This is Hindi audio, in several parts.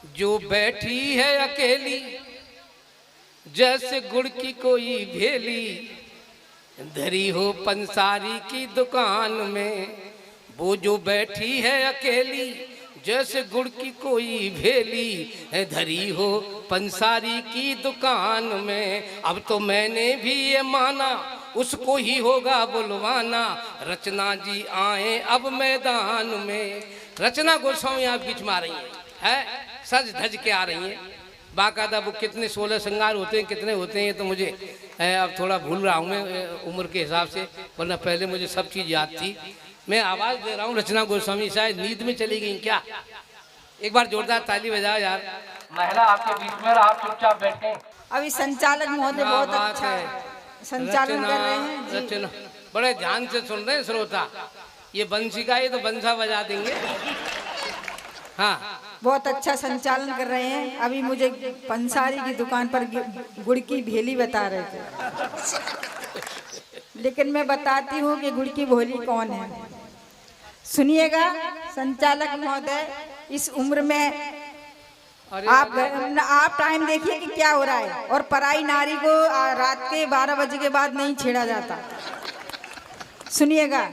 जो बैठी है अकेली जैसे गुड़ की कोई भेली, धरी हो पंसारी की दुकान में। वो जो बैठी है अकेली जैसे गुड़ की कोई भेली, धरी हो पंसारी की दुकान में। अब तो मैंने भी ये माना उसको ही होगा बुलवाना, रचना जी आए अब मैदान में। रचना गोस्वामी आप बीच में आ रही है, सज धज के आ रही हैं। बाकायदा वो कितने 16 श्रृंगार होते हैं, कितने होते हैं, ये तो मुझे अब थोड़ा भूल रहा हूँ मैं उम्र के हिसाब से, वरना पहले मुझे सब चीज़ याद थी। मैं आवाज़ दे रहा हूँ रचना गोस्वामी शायद नींद में चली गई क्या? एक बार जोरदार ताली बजाओ यार। महिला आपके बीच में, आप चुपचाप बैठे। अभी संचालक महोदय बहुत अच्छा संचालन कर रहे हैं जी। रचना बड़े ध्यान से सुन रहे हैं श्रोता। ये बंसी का, ये तो बंसा बजा देंगे। हाँ, बहुत अच्छा संचालन कर रहे हैं। अभी मुझे पंसारी की दुकान पर गुड़ की भेली बता रहे थे, लेकिन मैं बताती हूँ कि गुड़ की भेली कौन है। सुनिएगा संचालक महोदय, इस उम्र में आप टाइम देखिए कि क्या हो रहा है। और पराई नारी को रात के 12 बजे के बाद नहीं छेड़ा जाता। सुनिएगा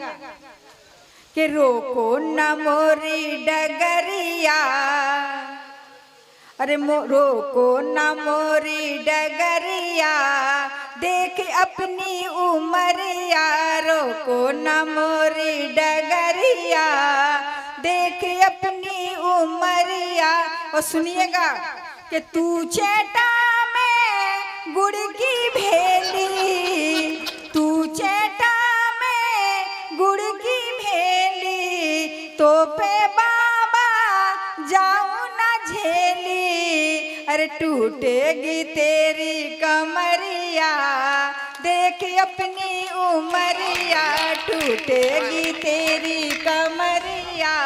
कि रोको न मोरी डगरिया, अरे रोको न मोरी डगरिया, देख अपनी उमरिया। रोको न मोरी डगरिया, देख अपनी उमरिया। और सुनिएगा कि तू चेटा में गुड़ की भेली, तू चेटा में गुड़ की भेली, तो पे बाबा जाऊं ना झेली। अरे टूटेगी तेरी कमरिया, देख अपनी उमरिया। टूटेगी तेरी कमरिया,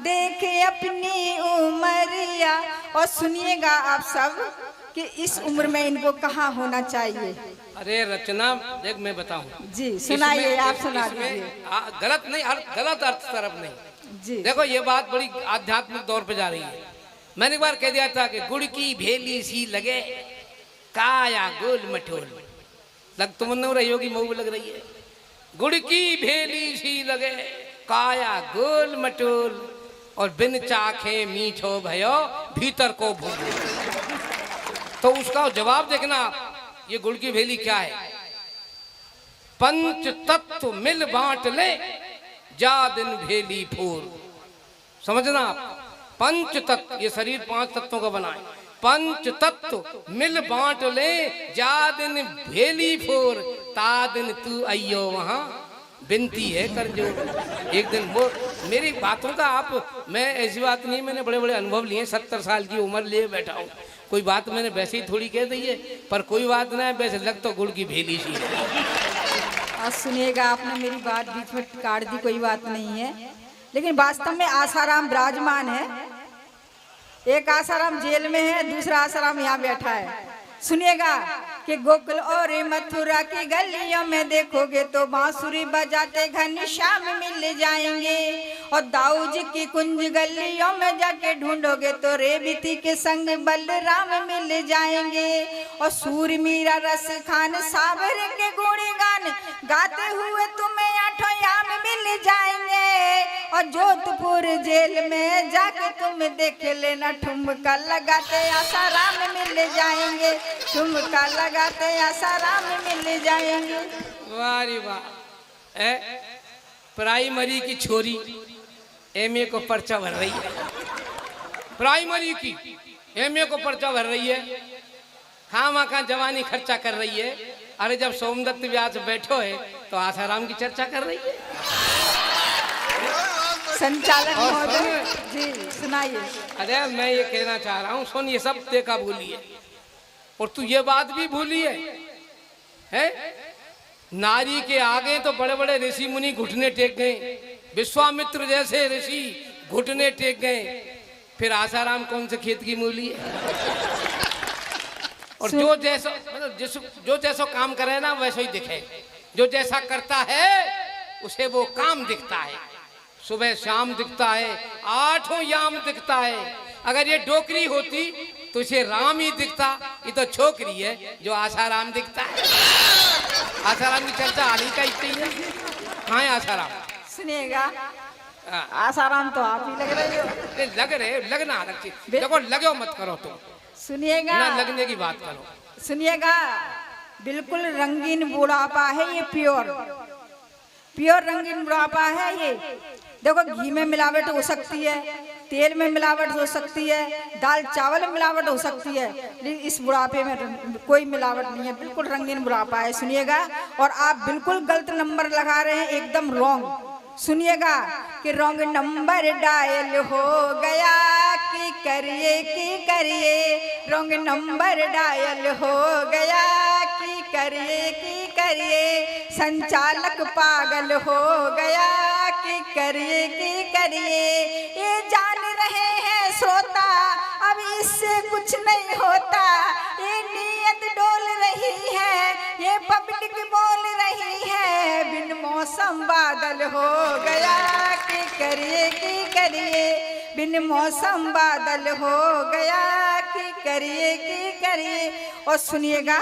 देख अपनी उमरिया। और सुनिएगा आप सब कि इस उम्र में इनको कहाँ होना चाहिए। अरे रचना देख मैं बताऊं जी, सुनाइए, आप सुना दीजिए। गलत नहीं, गलत अर्थ तरफ नहीं जी। देखो ये बात बड़ी आध्यात्मिक दौर पे जा रही है। मैंने एक बार कह दिया था कि गुड़ की भेली सी लगे काया गोल मठोल। लग तुम न रही होगी, मऊ लग रही है। गुड़ की भेली सी लगे काया गोल मटोल, और बिन चाखे मीठो भयो भीतर को भूल। तो उसका जवाब देखना आप, ये गुड़ की भेली क्या है। पंच तत्व मिल बांट ले जा दिन भेली फूर। समझना आप, पंच तत्व, ये शरीर 5 तत्वों का बना है। पंच तत्व मिल बांट ले जा दिन भेली फूर, ता दिन तू अयो वहां बिनती है कर जो। एक दिन वो मेरी बातों का आप, मैं ऐसी बात नहीं, मैंने बड़े बड़े अनुभव लिए, 70 साल की उम्र लिए बैठा हूँ। कोई बात मैंने वैसे ही थोड़ी कह दी है, पर कोई बात ना है, वैसे लग तो गुड़ की भेली सी है। और सुनिएगा, आपने मेरी बात बीच में काट दी, कोई बात नहीं है, लेकिन वास्तव में आसाराम विराजमान है। एक आसाराम जेल में है, दूसरा आसाराम यहाँ बैठा है। सुनिएगा कि गोकुल और मथुरा की गलियों में देखोगे तो बांसुरी बजाते घनश्याम मिल जाएंगे, और दाऊद की कुंज गलियों में जाके ढूंढोगे तो रेवती के संग बलराम मिल जाएंगे, और सूर मीरा रस खान सावर के गुणगान गाते हुए तुम्हें 8 याम मिल जाएंगे, और जोधपुर जेल में जाके तुम देख लेना ठुमका लगाते आसाराम मिल जाएंगे, ठुमका लगाते आसाराम मिल जाएंगे। वाह रे वाह। प्राइमरी की छोरी एमए को पर्चा भर रही है, प्राइमरी की एमए को पर्चा भर रही है, खामा का जवानी खर्चा कर रही है। अरे जब सोमदत्त व्यास बैठो है तो आसाराम की चर्चा कर रही है। संचालक महोदय जी सुनाइए। अरे मैं ये कहना चाह रहा हूँ, सुन, ये सब देखा भूली है, और तू ये बात भी भूली है? नारी के आगे तो बड़े बड़े ऋषि मुनि घुटने टेक गए, विश्वामित्र जैसे ऋषि घुटने टेक गए, फिर आसाराम कौन से खेत की मूली है? और जो जैसा मतलब जो जैसा काम करे ना वैसा ही दिखे, जो जैसा करता है उसे वो काम दिखता है। सुबह शाम दिखता है, 8 याम दिखता है। अगर ये डोकरी होती तो इसे राम ही दिखता। ये तो छोकरी है जो आसाराम दिखता है। आसाराम की चर्चा आली का इतनी है। हाँ है आसाराम। सुनिएगा, हाँ। आसाराम तो आप ही लग रहे हो। नहीं, लग रहे, लगना अलग चीज। देखो लगो मत करो तुम, सुनिएगा, ना लगने की बात करो। सुनिएगा, बिल्कुल रंगीन बुढ़ापा है ये, प्योर प्योर रंगीन बुढ़ापा है ये। देखो घी में मिलावट हो सकती है, तेल में मिलावट हो सकती है, दाल चावल में मिलावट हो सकती है, लेकिन इस बुढ़ापे में कोई मिलावट नहीं है, बिल्कुल रंगीन बुढ़ापा है। सुनिएगा, और आप बिल्कुल गलत नंबर लगा रहे हैं, एकदम रॉन्ग। सुनिएगा कि रॉन्ग नंबर डायल हो गया, कि करिए रॉन्ग नंबर डायल हो गया, कि करिए संचालक पागल हो गया, कि करिए ये जान रहे हैं श्रोता अब इससे कुछ नहीं होता, ये नीयत डोल रही है, ये पब्लिक बोल रही है, बिन मौसम बादल हो गया, कि करिए बिन मौसम बादल हो गया, कि करिए। और सुनिएगा,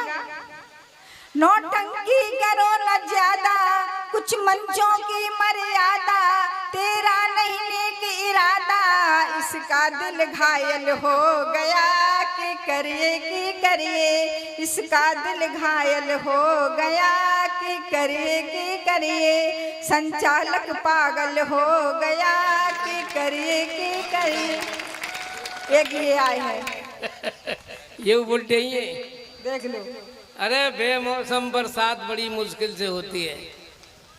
नौटंकी करो न ज्यादा, कुछ मंचों की मर्यादा, तेरा नहीं नेक इरादा, इसका दिल घायल हो गया, कि करिए इसका दिल घायल हो गया, कि करिए संचालक पागल हो गया, कि करिए। एक ये आए है, ये बुढ़े ही है, देख लो। अरे बेमौसम बरसात बड़ी मुश्किल से होती है।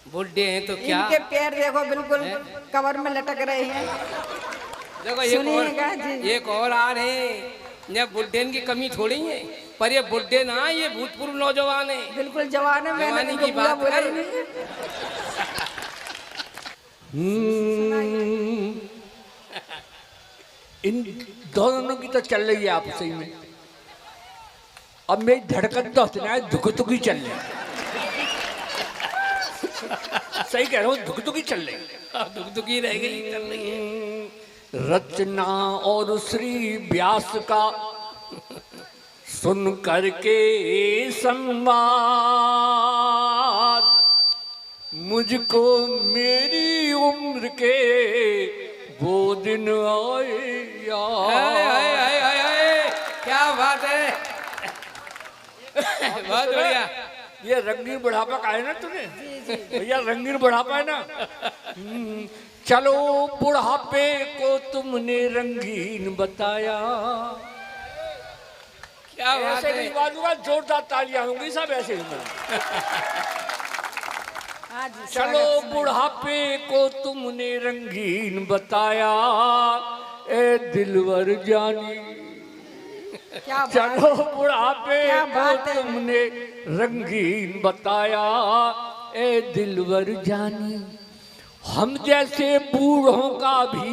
बुढ़े हैं तो क्या, इनके पैर देखो बिल्कुल कवर में लटक रहे हैं। देखो सुनिएगा जी। एक और आ रहे हैं, ये बुढ़े की कमी थोड़ी है, पर ये बुढ़े ना, ये भूतपूर्व नौजवान है, बिल्कुल जवान है, जवानी की बात कर। इन दोनों की तो चल रही है आपस में। अब मेरी धड़कन तो हंसना धुक-धुकी चल रही है। सही कह रहा हूँ, धुक-धुकी चल रही है। धुक-धुकी रह गई, चल रही है। रचना और श्री व्यास का सुन करके संवाद, मुझको मेरी उम्र के वो दिन आए याद। क्या बात है, बहुत बढ़िया। ये रंगीन बुढ़ापा का है ना तूने भैया, रंगीन बुढ़ापा है ना। चलो बुढ़ापे को तुमने रंगीन बताया। क्या बात ऐसे है, नहीं बाजूगा, जोरदार तालियां होंगी सब ऐसे ही। हाँ जी, चलो बुढ़ापे को तुमने रंगीन बताया, ए दिलवर जानी। क्या बात, चलो बुढ़ापे क्या को बात है। तुमने रंगीन बताया, ए दिलवर जानी। हम जैसे बूढ़ों का भी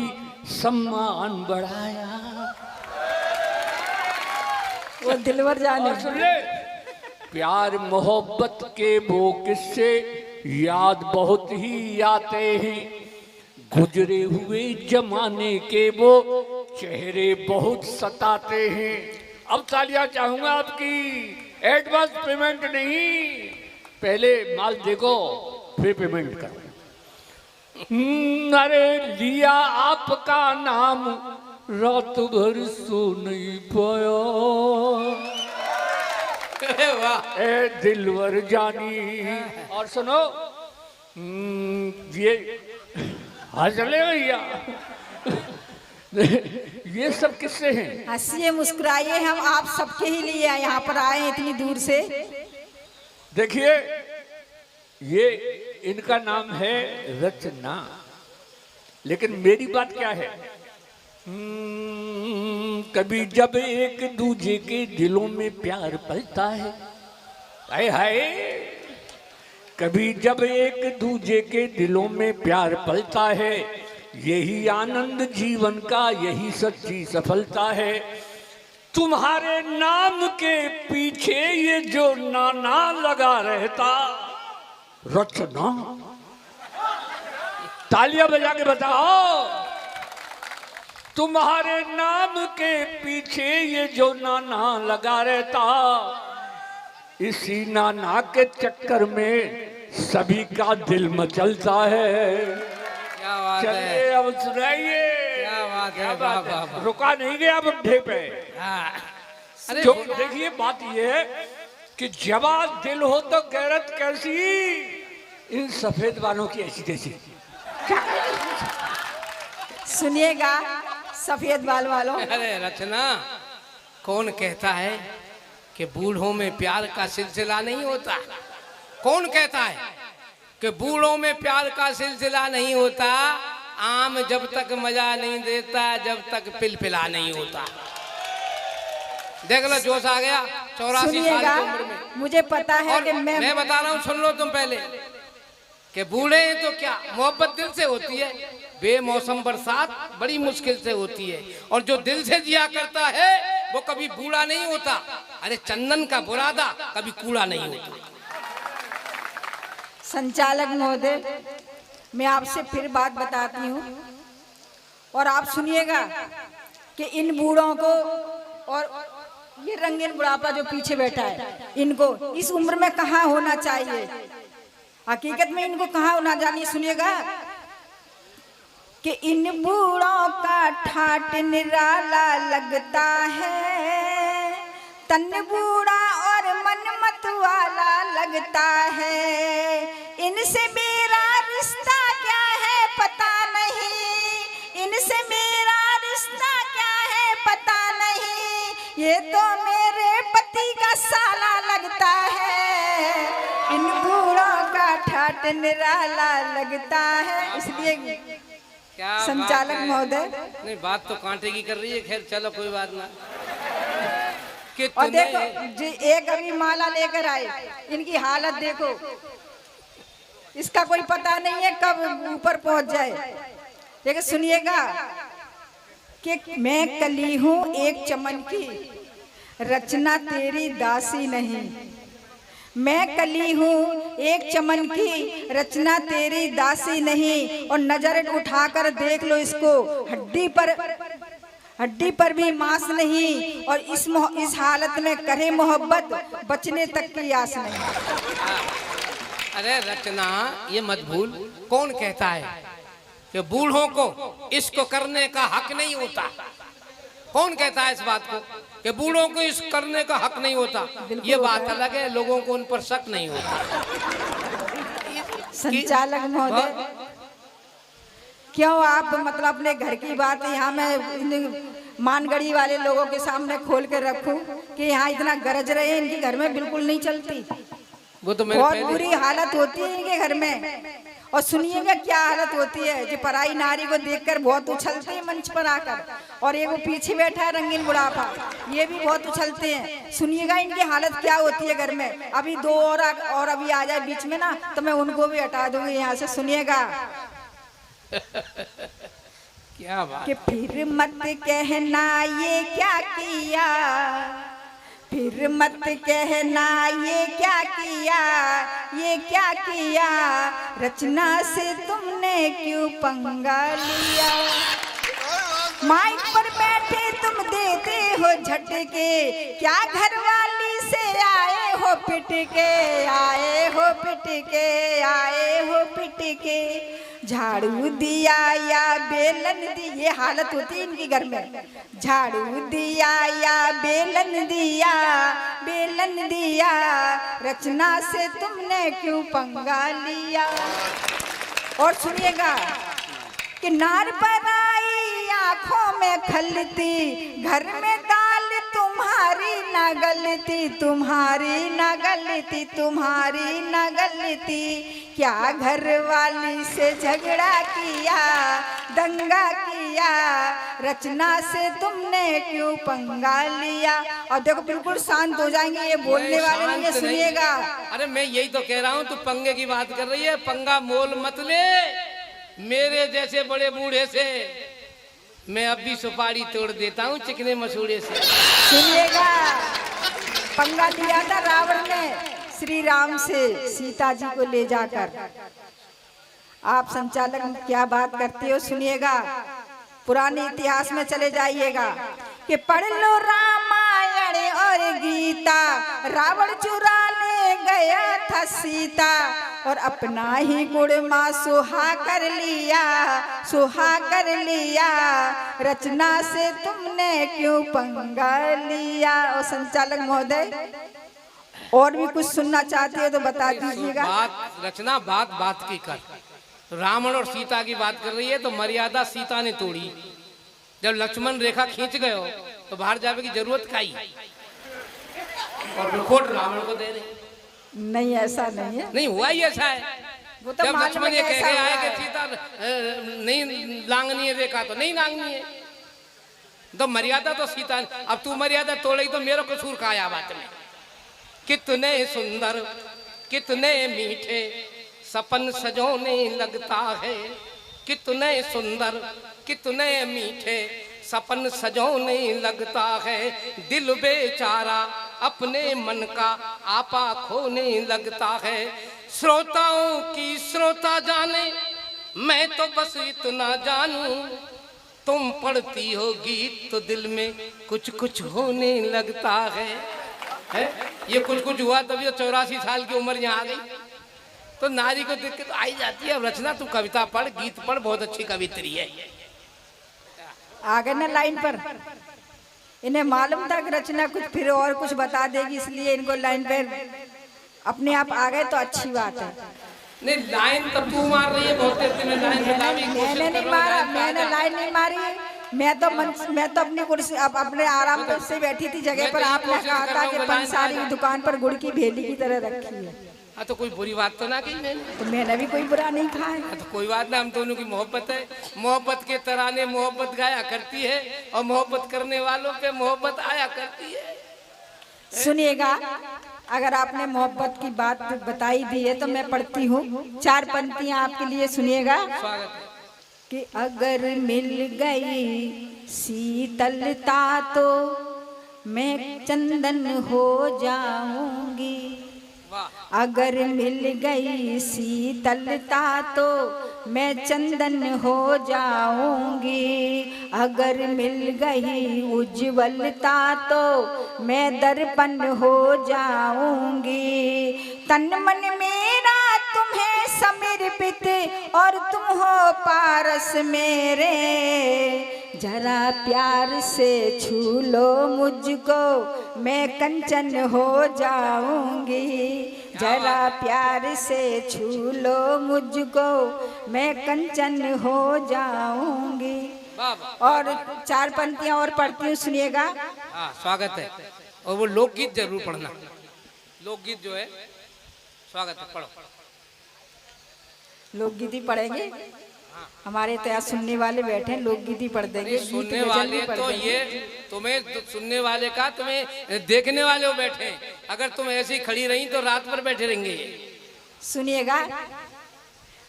सम्मान बढ़ाया। वो दिलवर जाने। और सुन ले, प्यार मोहब्बत के वो किस्से याद बहुत ही आते हैं, गुजरे हुए जमाने के वो चेहरे बहुत सताते हैं। अब तालियां चाहूंगा आपकी, एडवांस पेमेंट नहीं, पहले माल देखो फिर पेमेंट करो। अरे लिया आपका नाम, रात भर सो नहीं पाया, वाह, ए दिलवर जानी। और सुनो, ये हंसले भैया, ये सब किससे हैं? हंसिए मुस्कुराइए, हम आप सबके ही लिए यहाँ पर आए हैं इतनी दूर से। देखिए, ये इनका नाम है रचना, लेकिन मेरी बात क्या है, कभी जब एक दूजे के दिलों में प्यार पलता है, हाय हाय, कभी जब एक दूजे के दिलों में प्यार पलता है, यही आनंद जीवन का, यही सच्ची सफलता है। तुम्हारे नाम के पीछे ये जो नाना लगा रहता, रचना, तालियां बजा के बताओ। तुम्हारे नाम के पीछे ये जो नाना लगा रहता, इसी नाना के चक्कर में सभी का दिल मचलता है। क्या बात है, चलिए अब सुनाइए। क्या बात है, वाह वाह वाह। रुका नहीं गया बुढ़े पे। हाँ। अरे जो देखिए बात ये है कि जवान दिल हो तो गैरत कैसी, इन सफेद बालों की ऐसी तैसी। सुनिएगा सफेद बाल वालों, अरे रचना, कौन कहता है कि बूढ़ों में प्यार का सिलसिला नहीं होता? कौन कहता है कि बूढ़ों में प्यार का सिलसिला नहीं होता? आम जब तक मजा नहीं देता, जब तक पिलपिला नहीं होता। देख लो, जोश आ गया 84 साल सुनिएगा की उम्र में। मुझे पता है और कि मैं बता रहा हूँ, सुन लो तुम पहले, कि बूढ़े हैं तो क्या, मोहब्बत दिल से होती है। बेमौसम बरसात बड़ी मुश्किल से होती है, और जो दिल से जिया करता है वो कभी बूढ़ा नहीं होता। अरे चंदन का बुरादा कभी कूड़ा नहीं होता। संचालक महोदय, मैं आपसे फिर बात बताती हूँ और आप सुनिएगा कि इन बूढ़ों को और ये रंगीन बुढ़ापा जो पीछे बैठा है, इनको इस उम्र में कहाँ होना चाहिए, हकीकत में इनको कहाँ होना चाहिए। सुनिएगा कि इन बूढ़ों का ठाट निराला लगता है, तन बूढ़ा और मन मत वाला लगता है। इनसे मेरा रिश्ता क्या है पता नहीं, इनसे मेरा रिश्ता क्या है पता नहीं, ये तो मेरे पति का साला लगता है। इन बूढ़ों का ठाट निराला लगता है। इसलिए क्या संचालक बात है? महोदय, नहीं, बात तो कांटे की कर रही है। खैर चलो, कोई बात ना। कि और तूने- देखो जी, एक अभी माला लेकर आए, इनकी हालत देखो, इसका कोई पता नहीं है कब ऊपर पहुंच जाए। लेकिन सुनिएगा कि मैं कली हूं एक चमन की, रचना तेरी दासी नहीं। मैं कली हूँ एक चमन की, रचना तेरी दासी नहीं। और नजर उठाकर देख लो इसको, हड्डी पर भी मांस नहीं, और इस हालत में करे मोहब्बत, बचने तक की आस नहीं। अरे रचना, ये मत भूल, कौन कहता है कि बूढ़ों को इसको करने का हक नहीं होता? कौन कहता है इस बात को कि बूढ़ों को इस करने का हक नहीं होता? ये बात अलग है, लोगों को उन पर शक नहीं होता। संचालक महोदय, क्यों आप मतलब अपने घर की बात यहाँ मैं मानगढ़ी वाले लोगों के सामने खोल कर रखूं कि यहाँ इतना गरज रहे हैं? इनके घर में बिल्कुल नहीं चलती, वो तो बहुत बुरी हालत होती है इनके घर में। और सुनिएगा क्या हालत होती है, जो पराई नारी को देखकर बहुत उछलते हैं मंच पर आकर, और ये वो पीछे बैठा है रंगीन बुढ़ापा, ये भी बहुत उछलते हैं। सुनिएगा इनकी हालत क्या होती है घर में। अभी दो और अभी आ जाए बीच में ना, तो मैं उनको भी हटा दूंगी यहाँ से। सुनिएगा क्या बात। कि फिर मत कहना ये क्या किया, फिर मत कहना ये क्या किया, ये क्या किया, रचना से तुमने क्यों पंगा लिया। माइक पर बैठे तुम देते हो झटके, क्या घरवाली से आए हो पिटके, आए हो पिटके, आए हो पिटके। झाड़ू दिया या बेलन दी, ये हालत होती है इनकी घर में। झाड़ू दिया या बेलन दिया, बेलन दिया, रचना से तुमने क्यों पंगा लिया। और सुनिएगा कि नार पर आई आंखों में खलती, घर में दाल तुम्हारी न गलती, तुम्हारी न गलती, तुम्हारी न गलती। क्या घर वाली से झगड़ा किया, दंगा किया, रचना से तुमने क्यों पंगा लिया। और देखो बिल्कुल शांत हो जाएंगे, ये बोलने वाले नहीं है। सुनिएगा, अरे मैं यही तो कह रहा हूँ, तू पंगे की बात कर रही है। पंगा मोल मत ले मेरे जैसे बड़े बूढ़े से, मैं अब भी सुपारी तोड़ देता हूँ चिकने मसूड़े से। सुनिएगा, पंगा लिया था रावण ने श्री राम से सीता जी को ले जाकर। आप संचालक क्या बात करते हो? सुनिएगा पुराने इतिहास में चले जाइएगा कि पढ़ लो रामायण और गीता, रावण चुरा ले गया था सीता और अपना ही गुड़मा सुहा कर लिया, सुहा कर लिया, रचना से तुमने क्यों पंगा लिया। और संचालक महोदय और भी कुछ सुनना चाहते हो तो बता दीजिएगा। बात रचना बात बात की कर, रावण और सीता की बात कर रही है तो मर्यादा सीता ने तोड़ी। जब लक्ष्मण रेखा खींच गए हो तो बाहर जाने की जरूरत का ही, और रिकॉर्ड रावण को दे रहे। नहीं ऐसा नहीं है, नहीं हुआ ही ऐसा है। वो तो जब लक्ष्मण ये कह के आए कि है। सीता नहीं लांगनी है रेखा तो नहीं लांगनी है, तो मर्यादा तो सीता ने। अब तू मर्यादा तोड़ी तो मेरा कसूर का आया बात में। कितने सुंदर कितने मीठे सपन सजोने लगता है, कितने सुंदर कितने मीठे सपन सजोने लगता है, दिल बेचारा अपने मन का आपा खोने लगता है। श्रोताओं की श्रोता जाने, मैं तो बस इतना जानूं, तुम पढ़ती हो गीत तो दिल में कुछ कुछ होने लगता है। ये कुछ कुछ हुआ तभी तो 84 साल की उम्र यहाँ आ गई। तो नारी को देख के तो आई जाती है। अब रचना तू कविता पढ़, गीत पढ़, बहुत अच्छी कवित्री है। आ गए ना लाइन पर, इन्हें मालूम था कि रचना कुछ फिर और कुछ बता देगी, इसलिए इनको लाइन पर अपने आप आ गए तो अच्छी बात है। नहीं लाइन तब तू मार रही है बहुत देर से। मैं लाइन बताने की कोशिश मैंने कर नहीं रहा हूँ, मारा, लाइन मैंने लाइन नहीं मारी। मैं तो अपनी कुर्सी अपने आराम से बैठी थी जगह पर। आपने कहा था कि पंसारी की दुकान पर गुड़ की भेली की तरह रखी है। हाँ तो कोई बुरी बात तो ना की मैंने। तो मैंने भी कोई बुरा नहीं कहा है। हाँ, तो कोई बात ना, हम दोनों की मोहब्बत है। मोहब्बत के तराने मोहब्बत गाया करती है और मोहब्बत करने वालों पे मोहब्बत आया करती है। सुनिएगा, अगर आपने मोहब्बत की बात बताई दी है तो मैं पढ़ती हूँ 4 पंक्तियां आपके लिए। सुनिएगा स्वागत है। कि अगर मिल गई शीतलता तो मैं चंदन हो जाऊंगी, वाह। अगर मिल गई शीतलता तो मैं चंदन हो जाऊंगी, अगर मिल गई उज्ज्वलता तो मैं दर्पण हो जाऊंगी, तन मन मेरा तुम्हें समर्पित और तुम हो पारस मेरे, जरा प्यार से छू लो मुझको मैं कंचन हो जाऊंगी, जरा प्यार से छू लो मुझको मैं कंचन हो जाऊंगी। और 4 पंक्तियां और पढ़ती हूँ, सुनिएगा। हाँ स्वागत है। और वो लोकगीत जरूर पढ़ना, लोकगीत जो है। स्वागत है, पढ़ो। लोकगीत ही पढ़ेंगे, हमारे तो यहाँ सुनने वाले बैठे हैं, लोकगीत ही पढ़ देंगे। सुनने वाले तो ये तुम्हें सुनने वाले का, तुम्हें देखने वाले वो बैठे। अगर तुम ऐसी खड़ी रही तो रात भर बैठे रहेंगे। सुनिएगा।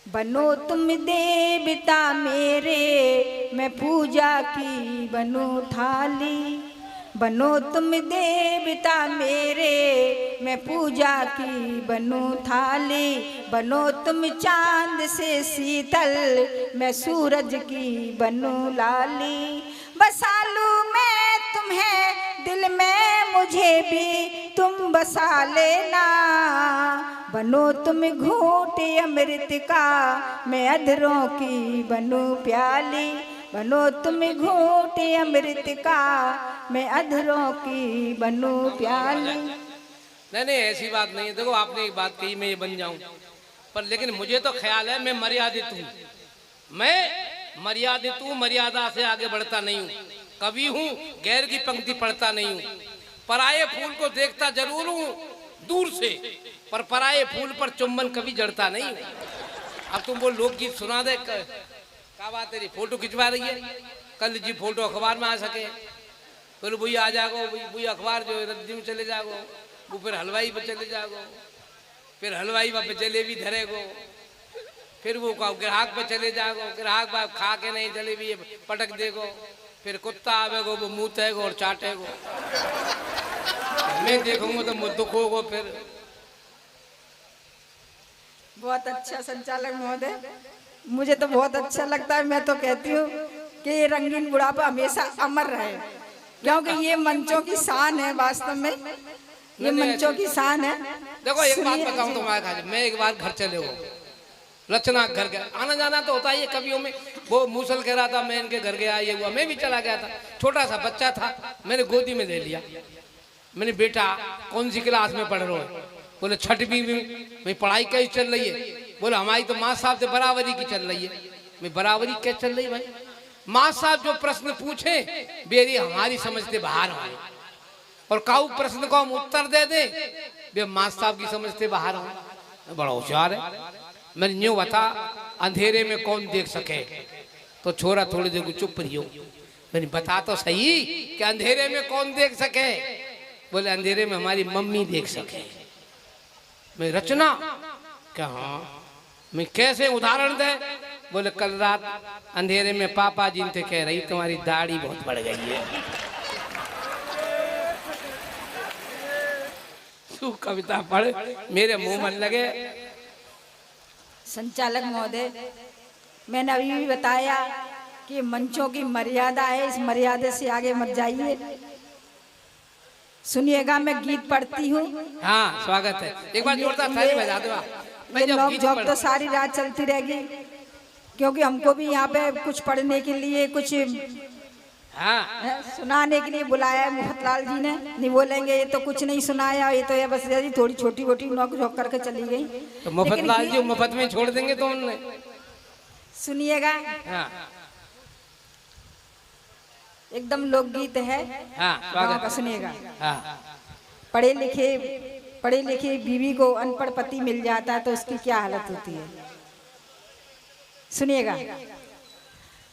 बनो तुम देवता मेरे मैं पूजा की बनूं थाली, बनो तुम देवता मेरे मैं पूजा की बनूं थाली, बनो तुम चांद से शीतल मैं सूरज की बनूं लाली, बसा लूं मैं तुम्हें दिल में मुझे भी तुम बसा लेना, बनो तुम घूंट अमृत का मैं अधरों की बनूं प्याली, बनो तुम घूंट अमृत का मैं अधरों की बनूं प्याली। नहीं नहीं ऐसी बात नहीं है। देखो आपने एक बात कही मैं ये बन जाऊं, पर लेकिन मुझे तो ख्याल है मैं मर्यादित हूँ, मैं मर्यादित हूँ, मर्यादा से आगे बढ़ता नहीं हूँ, कवि हूँ, गैर की पंक्ति पढ़ता नहीं हूँ, पराये फूल को देखता जरूर हूँ दूर से, पर पराये फूल पर चुम्बन कभी जड़ता नहीं हूँ। अब तुम वो लोकगीत सुना दे, क्या बात तेरी फोटो खिंचवा रही है, कल जी फोटो अखबार में आ सके, फिर भैया आ जागो, भैया अखबार जो रद्दी में चले जागो, वो फिर हलवाई पे चले जागो, फिर हलवाई पे जलेबी धरेगो, फिर वो ग्राहक पे चले जागो, ग्राहक बा खा के नहीं जलेबी पटक देगो, फिर कुत्ता आवेगो वो मुँह तैगो और चाटेगो, मैं देखूंगा तो मुझ दुख होगो। फिर बहुत अच्छा संचालक महोदय, मुझे तो बहुत अच्छा लगता है। मैं तो कहती हूँ कि ये रंगीन बुढ़ापा हमेशा अमर रहे, क्योंकि ये मंचों की शान है। वास्तव में ये मंचों की शान है। देखो एक बात बताऊं तुम्हारे, मैं एक बार घर चले हो रचना घर गया, आना जाना तो होता ही है कवियों में। वो मूसल कह रहा था मैं इनके घर गया, ये हुआ, मैं भी चला गया था। छोटा सा बच्चा था, मैंने गोदी में ले लिया। मैंने बेटा कौन सी क्लास में पढ़ रहे हो? बोले छठवीं में। मैं पढ़ाई कैसी चल रही है? बोले हमारी तो माँ साहब से बराबरी की चल रही है। मैं बराबरी क्या चल रही भाई? माँ साहब जो प्रश्न पूछे बेरी हमारी समझ से बाहर आए, और काऊ प्रश्न को हम उत्तर दे दे बे माँ साहब की समझ से बाहर आए। बड़ा होशियार है। मैंने यूं बता अंधेरे में कौन देख सके? तो छोरा थोड़ी देर को चुप रही हो। मैंने बता तो सही कि अंधेरे में कौन देख सके? बोले अंधेरे में हमारी मम्मी देख सके। मैं रचना क्या? हाँ। मैं कैसे उदाहरण दे? बोले कल रात अंधेरे में पापा जी ने कह रही तुम्हारी दाढ़ी बहुत बढ़ गई है। तू कविता पढ़, मेरे मुंह मन लगे। संचालक महोदय, मैंने अभी भी बताया कि मंचों की मर्यादा है, इस मर्यादा से आगे मत जाइए। सुनिएगा, मैं गीत पढ़ती हूँ। हाँ स्वागत है। एक बार जोरदार ताली बजा दो। ये नोक झोंक तो सारी रात चलती रहेगी, क्योंकि हमको भी यहाँ पे कुछ पढ़ने के लिए, कुछ हाँ सुनाने के लिए बुलाया है मुफ्तलाल जी ने। नहीं बोलेंगे ये तो कुछ नहीं सुनाया, ये तो ये बस यदि थोड़ी छोटी छोटी नोक झोंक करके चली गई। तो मुफ्तलाल जी मुफ्त में छोड़ देंगे तो उनने। सुनिएगा, हाँ एकदम लोकगीत है। हाँ स्वागत का सुनिएगा। हाँ। पढ़े लिखे बीवी को अनपढ़ पति मिल जाता है तो उसकी क्या हालत होती है। सुनिएगा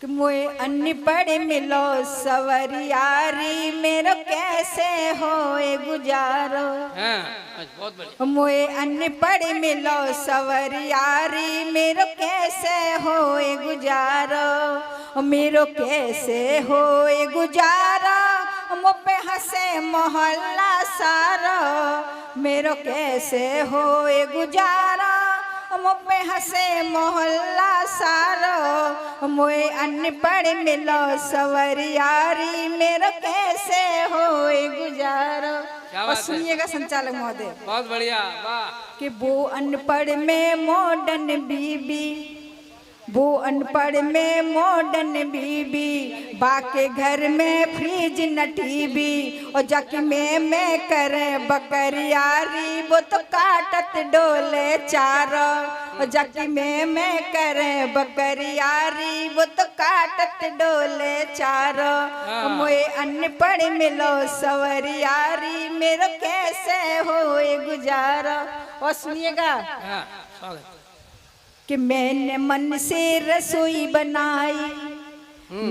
कि मोए अनपढ़ मिलो सवरियारी, मेरो कैसे होए गुजारो। हाँ बहुत बढ़िया। मोए अनपढ़ मिलो सवरियारी, मेरो कैसे होए गुजारो, मेरो कैसे होए गुजारो, मुझ पे हंसे मोहल्ला सारो, मेरो कैसे होए गुजारा, मुझ पे हंसे मोहल्ला सारो, मोए अनपढ़ मिलो सवरियारी, मेरो कैसे होए गुजारो। और सुनिएगा संचालक महोदय, बहुत बढ़िया, वाह। कि वो अनपढ़ में मॉडर्न बीबी, वो अनपढ़ में मॉडर्न बीबी, बाके घर में फ्रिज न टीवी, और जक में मैं करे बकरियारी, वो तो काटत डोले चारो, और जक में मैं करे बकरियारी, वो तो काटत डोले चारो, मोए अनपढ़ मिलो सवरियारी, मेरो कैसे होए गुजारा। और सुनिएगा कि मैंने मन से रसोई बनाई,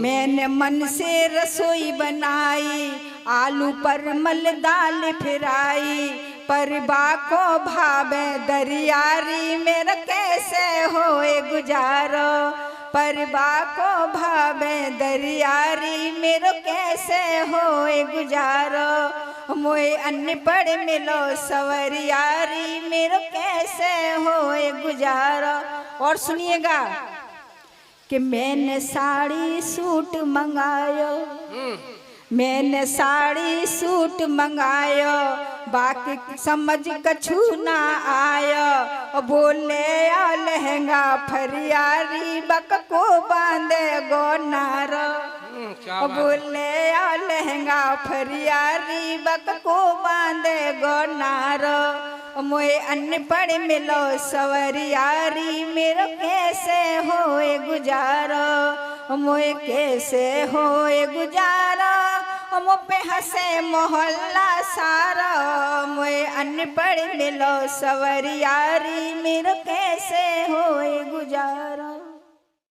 मैंने मन से रसोई बनाई, आलू परमल दाल फिराई, परिबा को भावे दरियारी, मेरा कैसे होए गुजारो, परिबा को भावे दरियारी, मेरो कैसे होए गुजारो, मोए अनपढ़ मिलो सवरियारी, मेरो कैसे होए गुजारो। और सुनिएगा कि मैंने साड़ी सूट मंगायो, मैंने साड़ी सूट मंगायो, बाकी समझ कछु ना आयो, बोले आ लहंगा फरियारी, बक को बांधे गो नारो, बोले आ लहंगा फरियारी, बक को बांधे गो नारो, मोए अनपढ़ मिलो सवरियारी, मेरो कैसे होए गुजारो, मोए कैसे होए गुजारो, मुझ पे हंसे मोहल्ला सारा, मोए अनपढ़ मिलो सवरियारी, मेरो कैसे होए गुजारा।